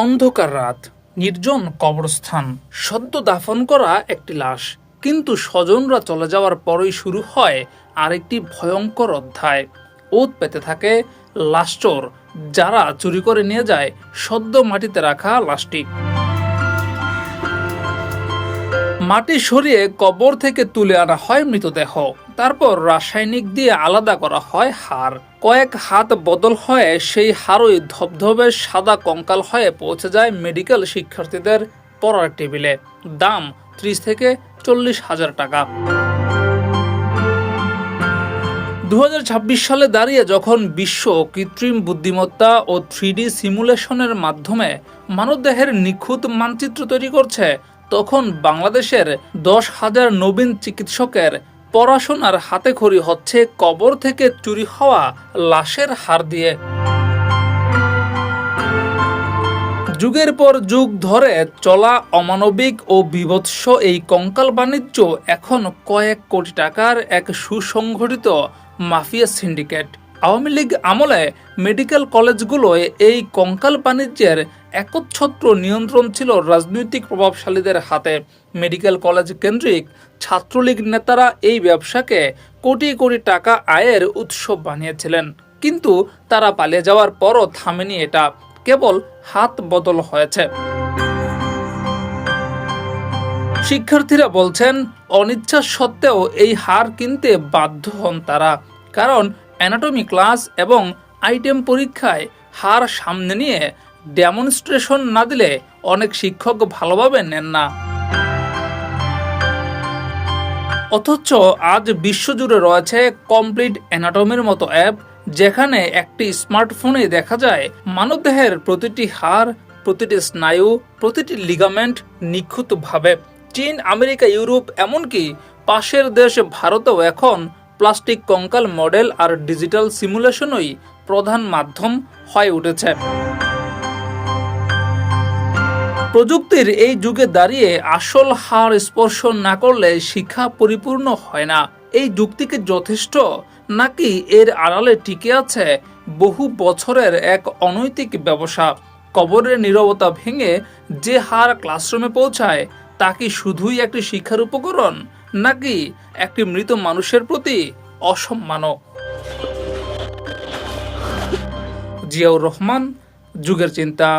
অন্ধকার রাত, নির্জন কবরস্থান, সদ্য দাফন করা একটি লাশ। কিন্তু স্বজনরা চলে যাওয়ার পরই শুরু হয় আরেকটি ভয়ঙ্কর অধ্যায়। ওত পেতে থাকে লাশচোর, যারা চুরি করে নিয়ে যায় সদ্য মাটিতে রাখা লাশটি। মাটি সরিয়ে কবর থেকে তুলে আনা হয় মৃতদেহ, তারপর রাসায়নিক দিয়ে আলাদা করা হয় হাড়। কয়েক হাত বদল হয়ে সেই হাড়ই ধবধবে সাদা কঙ্কাল হয়ে পৌঁছে যায় মেডিকেল শিক্ষার্থীদের পড়ার টেবিলে। দাম 30 থেকে 40 হাজার টাকা। 2026 সালে দাঁড়িয়ে যখন বিশ্ব কৃত্রিম বুদ্ধিমত্তা ও 3D সিমুলেশনের মাধ্যমে মানবদেহের নিখুঁত মানচিত্র তৈরি করছে, তখন বাংলাদেশের 10,000 নবীন চিকিৎসকের পড়াশোনার হাতেখড়ি হচ্ছে কবর থেকে চুরি হওয়া লাশের হাড় দিয়ে। যুগের পর যুগ ধরে চলা অমানবিক ও বীভৎস এই কঙ্কাল বাণিজ্য এখন কয়েক কোটি টাকার এক সুসংগঠিত মাফিয়া সিন্ডিকেট। আওয়ামী লীগ আমলে মেডিকেল কলেজগুলোয় এই কঙ্কাল বাণিজ্যের একচ্ছত্র নিয়ন্ত্রণ ছিল রাজনৈতিক প্রভাবশালীদের হাতে। মেডিকেল কলেজ কেন্দ্রিক ছাত্রলীগ নেতারা এই ব্যবসাকে কোটি কোটি টাকা আয়ের উৎস বানিয়েছিলেন, কিন্তু তারা পালিয়ে যাওয়ার পরও থামেনি এটা, কেবল হাত বদল হয়েছে। শিক্ষার্থীরা বলছেন, অনিচ্ছা সত্ত্বেও এই হার কিনতে বাধ্য হন তারা, কারণ অ্যানাটমি ক্লাস এবং আইটেম পরীক্ষায় হার সামনে নিয়ে ডেমনস্ট্রেশন না দিলে অনেক শিক্ষক ভালোভাবে নেন না। অথচ আজ বিশ্বজুড়ে রয়েছে কমপ্লিট অ্যানাটমির মতো অ্যাপ, যেখানে একটি স্মার্টফোনে দেখা যায় মানবদেহের প্রতিটি হাড়, প্রতিটি স্নায়ু, প্রতিটি লিগামেন্ট নিখুঁতভাবে। চীন, আমেরিকা, ইউরোপ, এমনকি পাশের দেশ ভারতেও এখন প্লাস্টিক কঙ্কাল মডেল আর ডিজিটাল সিমুলেশনই প্রধান মাধ্যম হয়ে উঠেছে। প্রযুক্তির এই যুগে দাঁড়িয়ে আসল হাড় স্পর্শ না করলে শিক্ষা পরিপূর্ণ হয় না। এই যুক্তিকে যথেষ্ট, নাকি এর আড়ালে টিকে আছে বহু বছরের এক অনৈতিক ব্যবসা? কবরের নীরবতা ভেঙে যে হাড় ক্লাসরুমে পৌঁছায়, তা কি শুধুই একটি শিক্ষার উপকরণ, নাকি একটি মৃত মানুষের প্রতি অসম্মানও? জিয়াউর রহমান, যুগের চিন্তা।